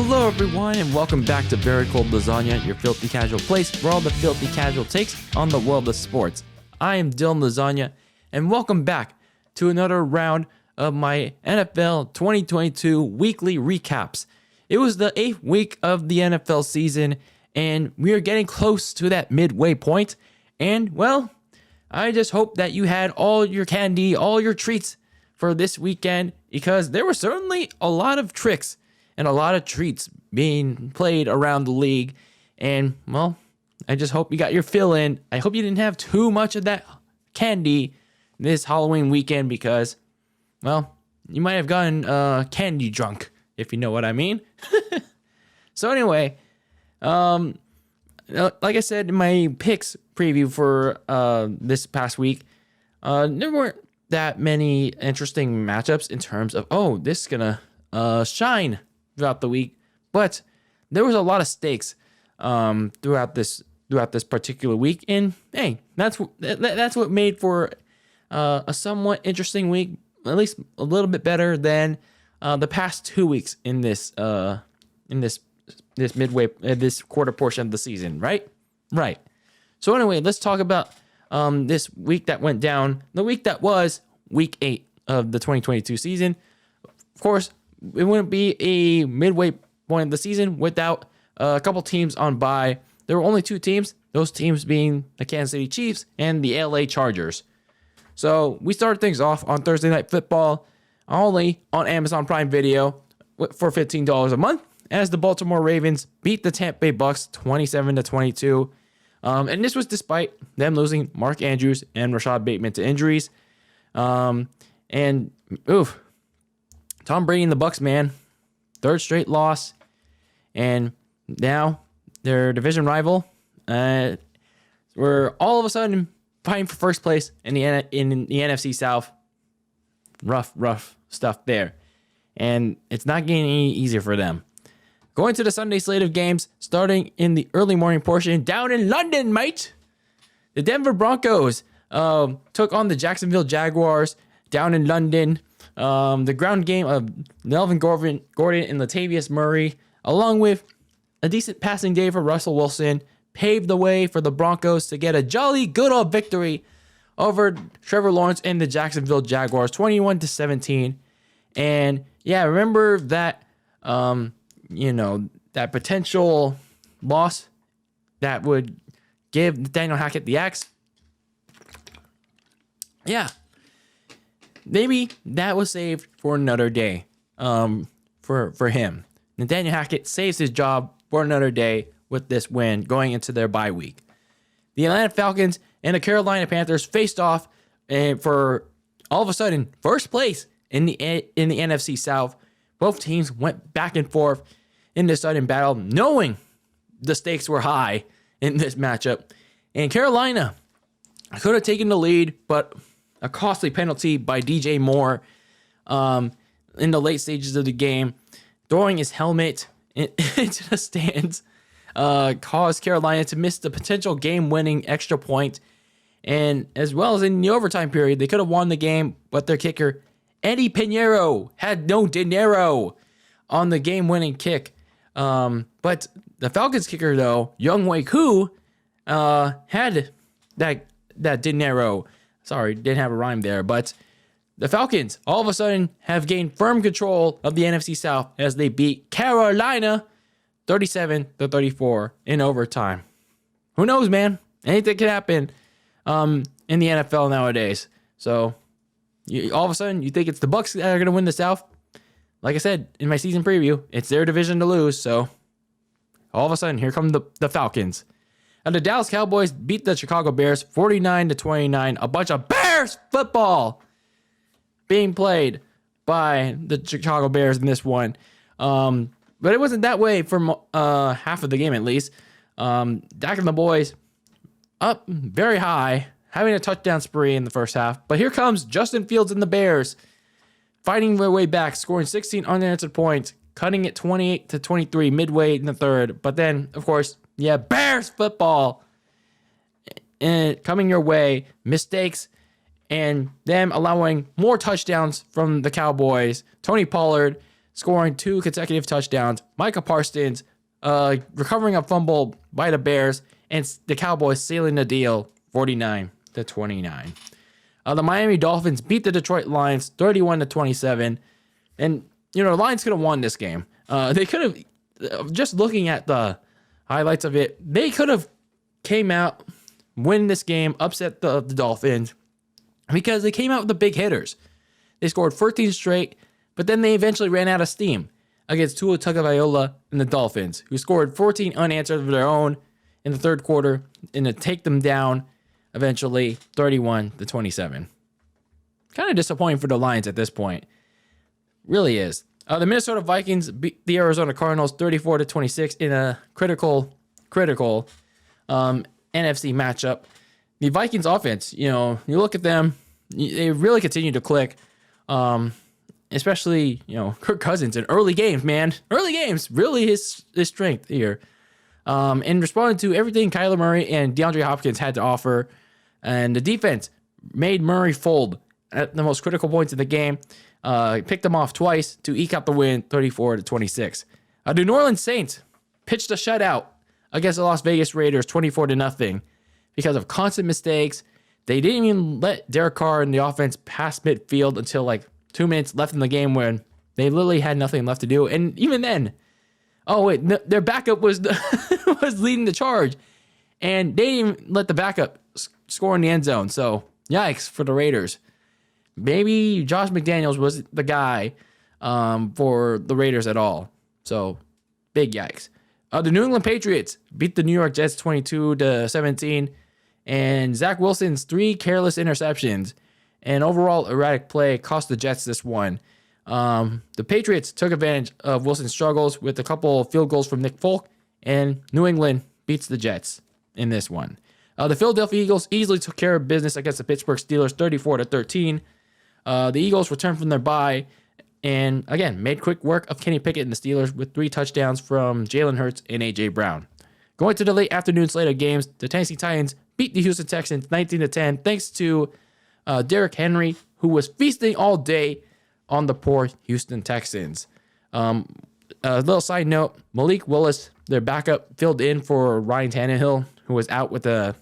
Hello everyone and welcome back to Very Cold Lasagna, your filthy casual place for all the filthy casual takes on the world of sports. I am DylanLasagna and welcome back to another round of my NFL 2022 weekly recaps. It was the 8th week of the NFL season and we are getting close to that midway point. And well, I just hope that you had all your candy, all your treats for this weekend, because there were certainly a lot of tricks and a lot of treats being played around the league. And, well, I just hope you got your fill in. I hope you didn't have too much of that candy this Halloween weekend because, well, you might have gotten candy drunk, if you know what I mean. So anyway, like I said in my picks preview for this past week, there weren't that many interesting matchups in terms of, this is going to shine throughout the week, but there was a lot of stakes throughout this particular week, and hey, that's what made for a somewhat interesting week, at least a little bit better than the past 2 weeks in this midway this quarter portion of the season, right? So anyway, let's talk about this week that went down, the week that was week 8 of the 2022 season. Of course, it wouldn't be a midway point of the season without a couple teams on bye. There were only 2 teams, those teams being the Kansas City Chiefs and the LA Chargers. So we started things off on Thursday Night Football, only on Amazon Prime Video for $15 a month, as the Baltimore Ravens beat the Tampa Bay Bucks 27-22. And this was despite them losing Mark Andrews and Rashad Bateman to injuries. Tom Brady and the Bucks, man, 3rd straight loss, and now their division rival, we're all of a sudden fighting for first place in the NFC South. Rough stuff there, and it's not getting any easier for them. Going to the Sunday slate of games, starting in the early morning portion down in London, mate. The Denver Broncos took on the Jacksonville Jaguars down in London. The ground game of Melvin Gordon and Latavius Murray, along with a decent passing day for Russell Wilson, paved the way for the Broncos to get a jolly good old victory over Trevor Lawrence and the Jacksonville Jaguars, 21-17. And yeah, remember that, that potential loss that would give Nathaniel Hackett the axe? Yeah. Maybe that was saved for another day for him. Nathaniel Hackett saves his job for another day with this win going into their bye week. The Atlanta Falcons and the Carolina Panthers faced off for all of a sudden first place in the NFC South. Both teams went back and forth in this sudden battle, knowing the stakes were high in this matchup. And Carolina could have taken the lead, but a costly penalty by DJ Moore in the late stages of the game, throwing his helmet into the stands, caused Carolina to miss the potential game-winning extra point. And as well as in the overtime period, they could have won the game, but their kicker, Eddie Pinheiro, had no dinero on the game-winning kick. But the Falcons kicker, though, Younghoe Koo, had that dinero. Sorry, didn't have a rhyme there, but the Falcons all of a sudden have gained firm control of the NFC South as they beat Carolina 37-34 in overtime. Who knows, man? Anything can happen in the NFL nowadays. So all of a sudden, you think it's the Bucs that are going to win the South? Like I said in my season preview, it's their division to lose. So all of a sudden, here come the Falcons. And the Dallas Cowboys beat the Chicago Bears 49-29. A bunch of Bears football being played by the Chicago Bears in this one. But it wasn't that way for half of the game, at least. Dak and the boys up very high, having a touchdown spree in the first half. But here comes Justin Fields and the Bears fighting their way back, scoring 16 unanswered points, cutting it 28-23 midway in the third. But then, of course, Bears football and coming your way, mistakes, and them allowing more touchdowns from the Cowboys. Tony Pollard scoring 2 consecutive touchdowns. Micah Parsons recovering a fumble by the Bears, and the Cowboys sealing the deal 49-29. The Miami Dolphins beat the Detroit Lions 31-27. And, the Lions could have won this game. They could have, just looking at the highlights of it, they could have came out, win this game, upset the Dolphins, because they came out with the big hitters. They scored 13 straight, but then they eventually ran out of steam against Tua Tagovailoa and the Dolphins, who scored 14 unanswered of their own in the third quarter, and to take them down eventually 31-27. Kind of disappointing for the Lions at this point. Really is. The Minnesota Vikings beat the Arizona Cardinals 34-26 in a critical NFC matchup. The Vikings offense, you look at them, they really continue to click. Especially, Kirk Cousins in early games, man. Early games, really his strength here. And responding to everything Kyler Murray and DeAndre Hopkins had to offer. And the defense made Murray fold at the most critical points of the game. Picked them off twice to eke out the win, 34-26. The New Orleans Saints pitched a shutout against the Las Vegas Raiders, 24-0, because of constant mistakes. They didn't even let Derek Carr and the offense pass midfield until 2 minutes left in the game, when they literally had nothing left to do. And even then, their backup was was leading the charge, and they didn't even let the backup score in the end zone. So yikes for the Raiders. Maybe Josh McDaniels was the guy for the Raiders at all. So big yikes. The New England Patriots beat the New York Jets 22-17, and Zach Wilson's 3 careless interceptions and overall erratic play cost the Jets this one. The Patriots took advantage of Wilson's struggles with a couple of field goals from Nick Folk, and New England beats the Jets in this one. The Philadelphia Eagles easily took care of business against the Pittsburgh Steelers 34-13. The Eagles returned from their bye and, again, made quick work of Kenny Pickett and the Steelers with 3 touchdowns from Jalen Hurts and A.J. Brown. Going to the late afternoon slate of games, the Tennessee Titans beat the Houston Texans 19-10 thanks to Derrick Henry, who was feasting all day on the poor Houston Texans. A little side note, Malik Willis, their backup, filled in for Ryan Tannehill, who was out with I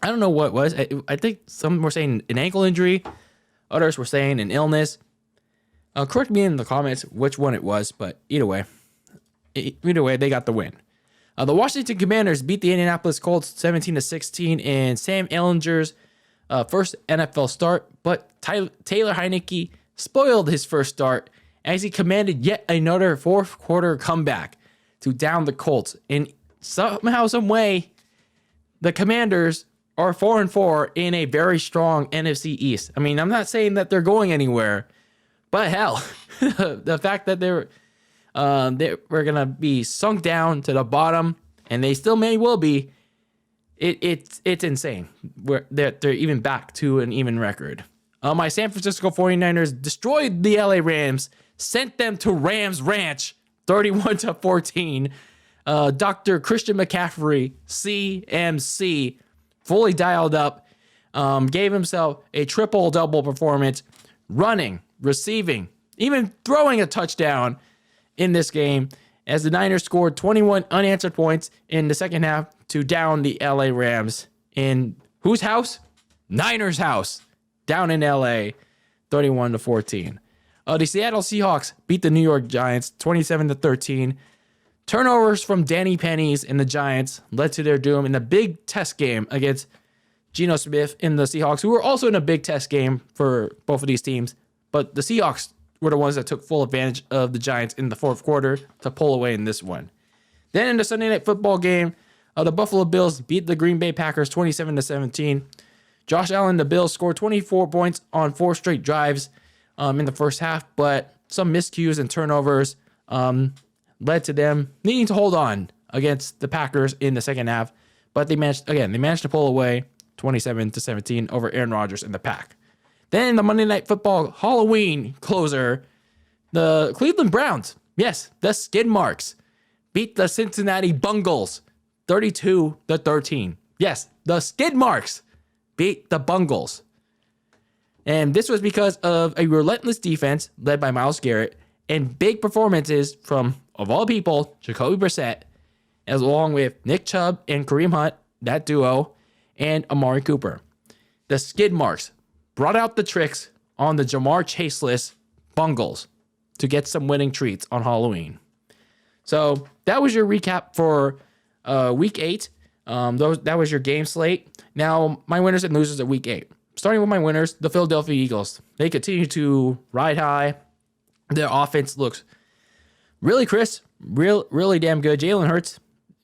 don't know what it was. I think some were saying an ankle injury. Others were saying an illness. Correct me in the comments which one it was, but either way, they got the win. The Washington Commanders beat the Indianapolis Colts 17-16 in Sam Ehlinger's first NFL start, but Taylor Heineke spoiled his first start as he commanded yet another fourth quarter comeback to down the Colts. And somehow, some way, the Commanders are 4-4 in a very strong NFC East. I mean, I'm not saying that they're going anywhere, but hell, the fact that they were gonna be sunk down to the bottom, and they still may well be. It's insane. They're even back to an even record. My San Francisco 49ers destroyed the LA Rams, sent them to Rams Ranch 31-14. Dr. Christian McCaffrey, CMC, fully dialed up, gave himself a triple-double performance, running, receiving, even throwing a touchdown in this game, as the Niners scored 21 unanswered points in the second half to down the LA Rams in whose house? Niners' house, down in LA, 31-14. The Seattle Seahawks beat the New York Giants 27-13. Turnovers from Danny Pennies and the Giants led to their doom in the big test game against Geno Smith and the Seahawks, who were also in a big test game for both of these teams. But the Seahawks were the ones that took full advantage of the Giants in the fourth quarter to pull away in this one. Then in the Sunday Night Football game, the Buffalo Bills beat the Green Bay Packers 27-17. Josh Allen, the Bills, scored 24 points on 4 straight drives in the first half, but some miscues and turnovers led to them needing to hold on against the Packers in the second half. But they managed to pull away 27-17 over Aaron Rodgers and the Pack. Then the Monday Night Football Halloween closer, the Cleveland Browns, yes, the skid marks, beat the Cincinnati Bungles 32-13. Yes, the skid marks beat the Bungles. And this was because of a relentless defense led by Myles Garrett and big performances from, of all people, Jacoby Brissett, as along with Nick Chubb and Kareem Hunt, that duo, and Amari Cooper. The skid marks brought out the tricks on the Jamar Chaseless Bungles to get some winning treats on Halloween. So that was your recap for Week 8. That was your game slate. Now, my winners and losers of Week 8. Starting with my winners, the Philadelphia Eagles. They continue to ride high. Their offense looks really crisp, really damn good. Jalen Hurts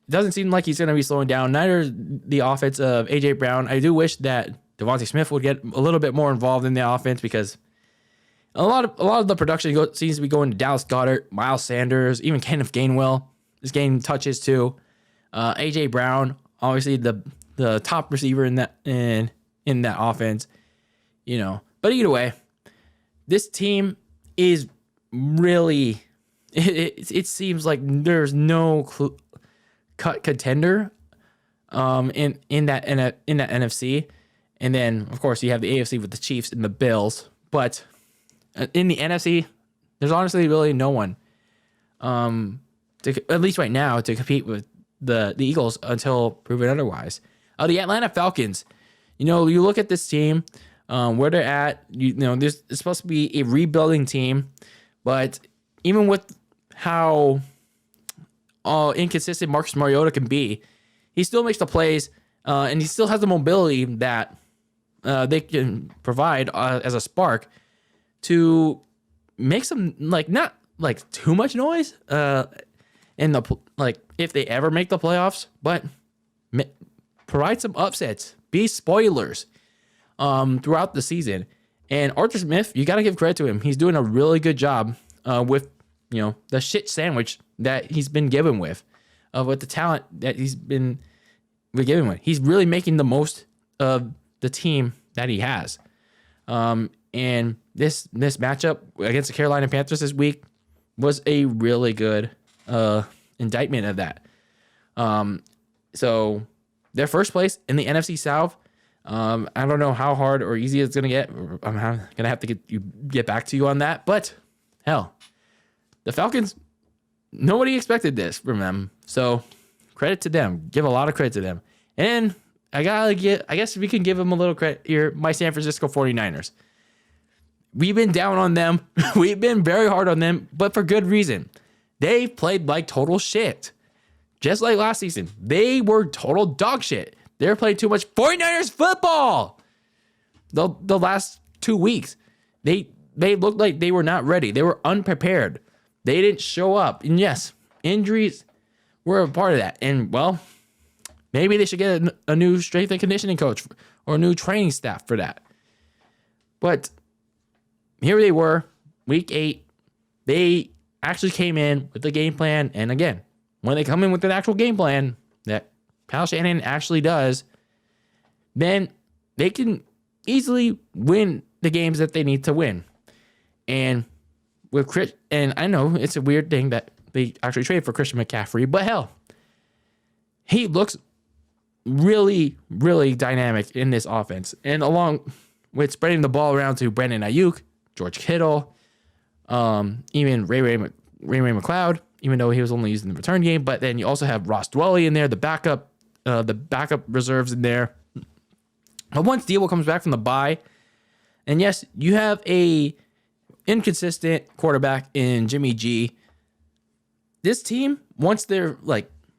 doesn't seem like he's going to be slowing down. Neither the offense of A.J. Brown. I do wish that Devontae Smith would get a little bit more involved in the offense because a lot of the production seems to be going to Dallas Goedert, Miles Sanders, even Kenneth Gainwell is getting touches too. A.J. Brown, obviously the top receiver in that offense, But either way, this team is really. It seems like there's no cut contender in that NFC, and then of course you have the AFC with the Chiefs and the Bills. But in the NFC, there's honestly really no one, at least right now, to compete with the Eagles until proven otherwise. The Atlanta Falcons, you look at this team, where they're at. It's supposed to be a rebuilding team, but even with how inconsistent Marcus Mariota can be, he still makes the plays, and he still has the mobility that they can provide as a spark to make some not too much noise if they ever make the playoffs, but provide some upsets, be spoilers throughout the season. And Arthur Smith, you got to give credit to him. He's doing a really good job with the shit sandwich that he's been given with the talent that he's been given with. He's really making the most of the team that he has. And this matchup against the Carolina Panthers this week was a really good indictment of that. So their first place in the NFC South. I don't know how hard or easy it's gonna get. I'm gonna have to get back to you on that. But hell, the Falcons, nobody expected this from them. So credit to them. Give a lot of credit to them. And I guess we can give them a little credit here. My San Francisco 49ers. We've been down on them. We've been very hard on them, but for good reason. They played like total shit. Just like last season. They were total dog shit. They were playing too much 49ers football. The last 2 weeks. They looked like they were not ready. They were unprepared. They didn't show up. And yes, injuries were a part of that. And, well, maybe they should get a new strength and conditioning coach or a new training staff for that. But here they were, week 8. They actually came in with the game plan. And again, when they come in with an actual game plan that Kyle Shanahan actually does, then they can easily win the games that they need to win. And with Chris, and I know it's a weird thing that they actually traded for Christian McCaffrey, but hell, he looks really, really dynamic in this offense. And along with spreading the ball around to Brandon Ayuk, George Kittle, even Ray McLeod, even though he was only used in the return game. But then you also have Ross Dwelley in there, the backup reserves in there. But once Debo comes back from the bye, and yes, you have a inconsistent quarterback in Jimmy G. This team, once they're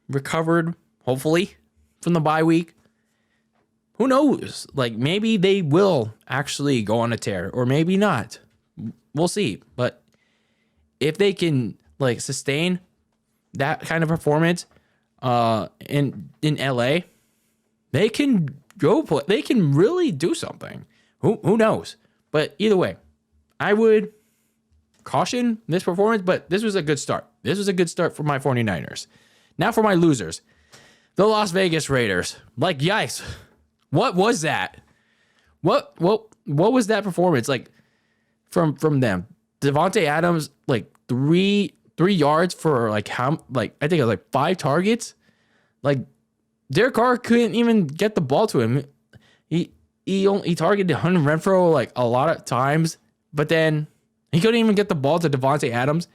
recovered, hopefully from the bye week, who knows? Maybe they will actually go on a tear, or maybe not. We'll see. But if they can sustain that kind of performance in LA, they can go play. They can really do something. Who knows? But either way, I would caution this performance, but this was a good start. This was a good start for my 49ers. Now for my losers. The Las Vegas Raiders. Yikes. What was that? What was that performance from them? Devontae Adams, 3 yards for I think it was 5 targets. Derek Carr couldn't even get the ball to him. He targeted Hunter Renfrow a lot of times, but then He couldn't even get the ball to Davante Adams.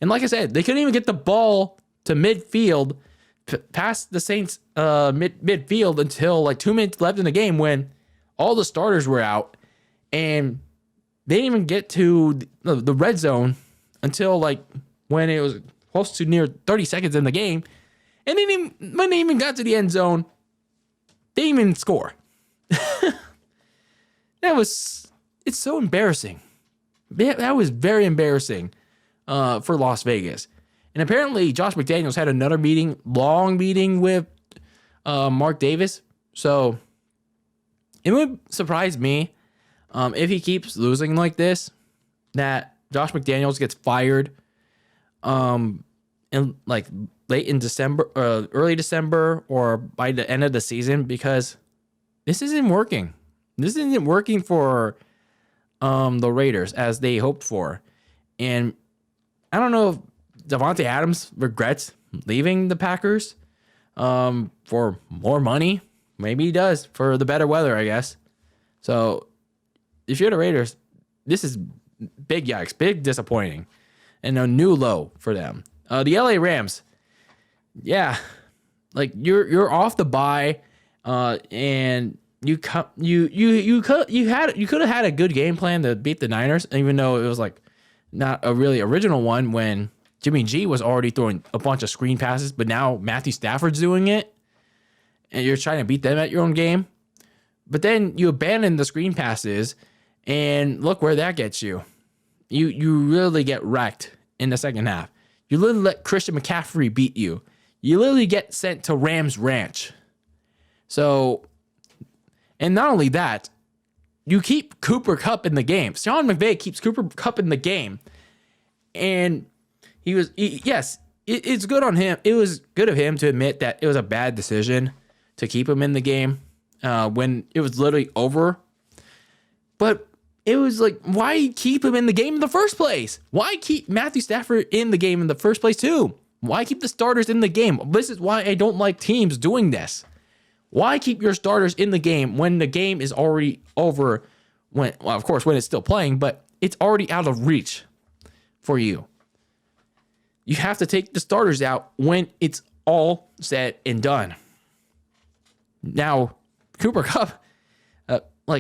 And like I said, they couldn't even get the ball to midfield, past the Saints midfield until like 2 minutes left in the game when all the starters were out. And they didn't even get to the red zone until like when it was close to near 30 seconds in the game. And then when they even got to the end zone, they didn't even score. It's so embarrassing. That was very embarrassing for Las Vegas. And apparently Josh McDaniels had another long meeting with Mark Davis. So it would surprise me if he keeps losing like this, that Josh McDaniels gets fired in like late in December, early December, or by the end of the season, because this isn't working. This isn't working for the Raiders as they hoped for. And I don't know if Davante Adams regrets leaving the Packers for more money. Maybe he does, for the better weather, I guess. So if you're the Raiders, this is big yikes, big disappointing, and a new low for them. The LA Rams, yeah, like you're off the bye, and you could have had a good game plan to beat the Niners, even though it was like not a really original one when Jimmy G was already throwing a bunch of screen passes, but now Matthew Stafford's doing it, and you're trying to beat them at your own game. But then you abandon the screen passes, and look where that gets you. You really get wrecked in the second half. You literally let Christian McCaffrey beat you. You literally get sent to Rams Ranch. So, and not only that, you keep Cooper Kupp in the game. Sean McVay keeps Cooper Kupp in the game. And it's good on him. It was good of him to admit that it was a bad decision to keep him in the game when it was literally over. But it was like, why keep him in the game in the first place? Why keep Matthew Stafford in the game in the first place too? Why keep the starters in the game? This is why I don't like teams doing this. Why keep your starters in the game when the game is already over? Of course, when it's still playing, but it's already out of reach for you. You have to take the starters out when it's all said and done. Now, Cooper Kupp,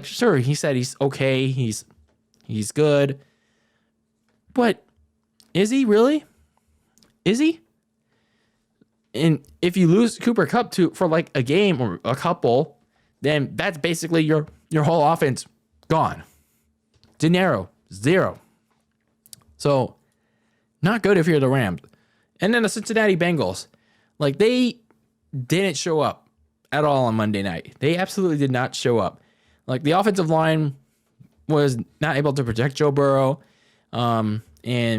sure, he said he's okay, he's good, but is he really? Is he? And if you lose Cooper Kupp for like a game or a couple, then that's basically your whole offense gone. Dinero, zero. So, not good if you're the Rams. And then the Cincinnati Bengals, like they didn't show up at all on Monday night. They absolutely did not show up. Like the offensive line was not able to protect Joe Burrow. And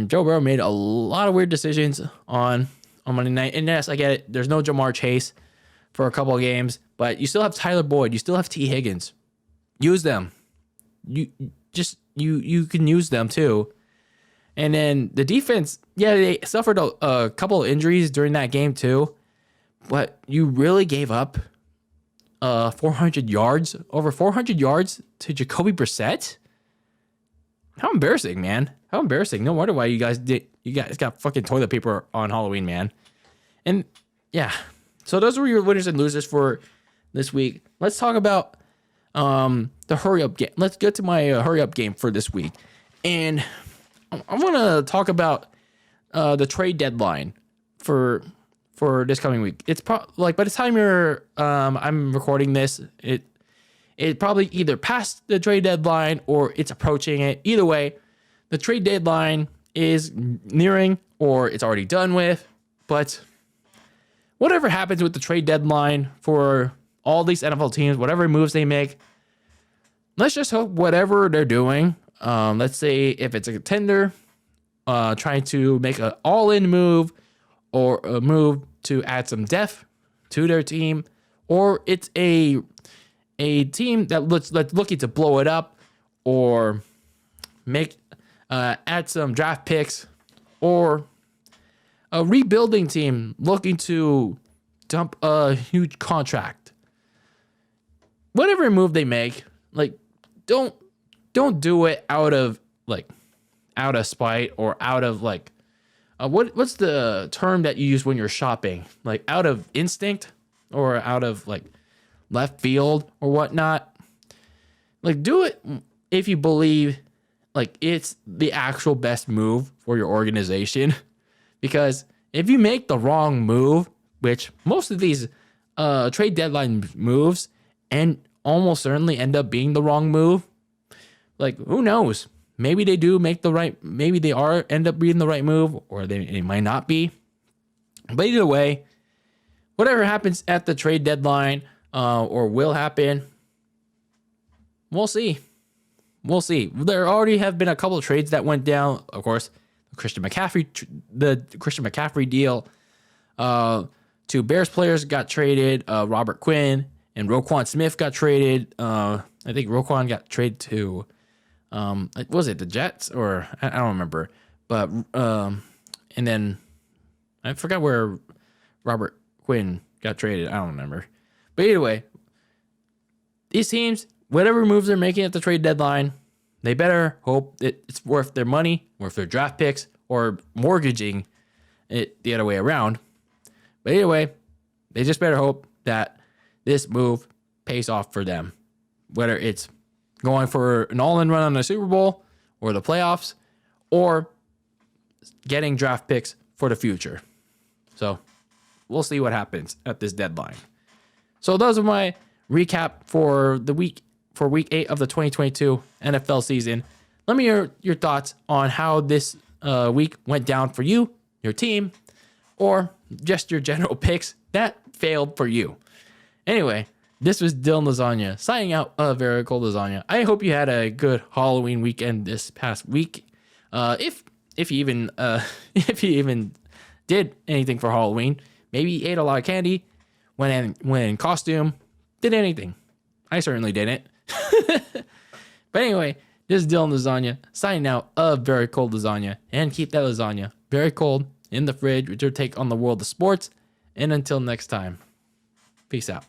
Joe Burrow made a lot of weird decisions on Monday night. And yes, I get it. There's no Jamar Chase for a couple of games, but you still have Tyler Boyd. You still have T. Higgins. Use them. You can use them too. And then the defense, yeah, they suffered a couple of injuries during that game too. But you really gave up 400 yards, over 400 yards to Jacoby Brissett? How embarrassing, man. How embarrassing. No wonder why you guys got fucking toilet paper on Halloween, man. And yeah. So those were your winners and losers for this week. Let's talk about the hurry up game. Let's get to my hurry up game for this week. And I want to talk about the trade deadline for this coming week. It's by the time I'm recording this, it probably either passed the trade deadline or it's approaching it. Either way, the trade deadline is nearing or it's already done with. But whatever happens with the trade deadline for all these NFL teams, whatever moves they make, let's just hope whatever they're doing, let's say if it's a contender trying to make an all-in move or a move to add some depth to their team, or it's a team that's looking to blow it up or make add some draft picks, or a rebuilding team looking to dump a huge contract. Whatever move they make, like don't do it out of like out of spite or out of like, what's the term that you use when you're shopping? Like out of instinct or out of like left field or whatnot. Like do it if you believe like it's the actual best move for your organization. Because if you make the wrong move, which most of these trade deadline moves and almost certainly end up being the wrong move, like who knows? Maybe they do make the right, maybe they are end up being the right move, or they might not be. But either way, whatever happens at the trade deadline or will happen, we'll see. We'll see. There already have been a couple of trades that went down. Of course, the Christian McCaffrey deal. Two Bears players got traded. Robert Quinn and Roquan Smith got traded. I think Roquan got traded to, was it the Jets or I don't remember. But and then I forgot where Robert Quinn got traded. I don't remember. But either way, these teams, whatever moves they're making at the trade deadline, they better hope it's worth their money, worth their draft picks, or mortgaging it the other way around. But either way, they just better hope that this move pays off for them. Whether it's going for an all-in run on the Super Bowl or the playoffs, or getting draft picks for the future. So we'll see what happens at this deadline. So those are my recap for week 8 of the 2022 NFL season. Let me hear your thoughts on how this week went down for you, your team, or just your general picks that failed for you. Anyway, this was DylanLasagna signing out of Very Cold Lasagna. I hope you had a good Halloween weekend this past week. If you even did anything for Halloween, maybe you ate a lot of candy, went in costume, did anything. I certainly didn't. But anyway, this is DylanLasagna signing out of Very Cold Lasagna, and keep that lasagna very cold in the fridge with your take on the world of sports. And until next time, peace out.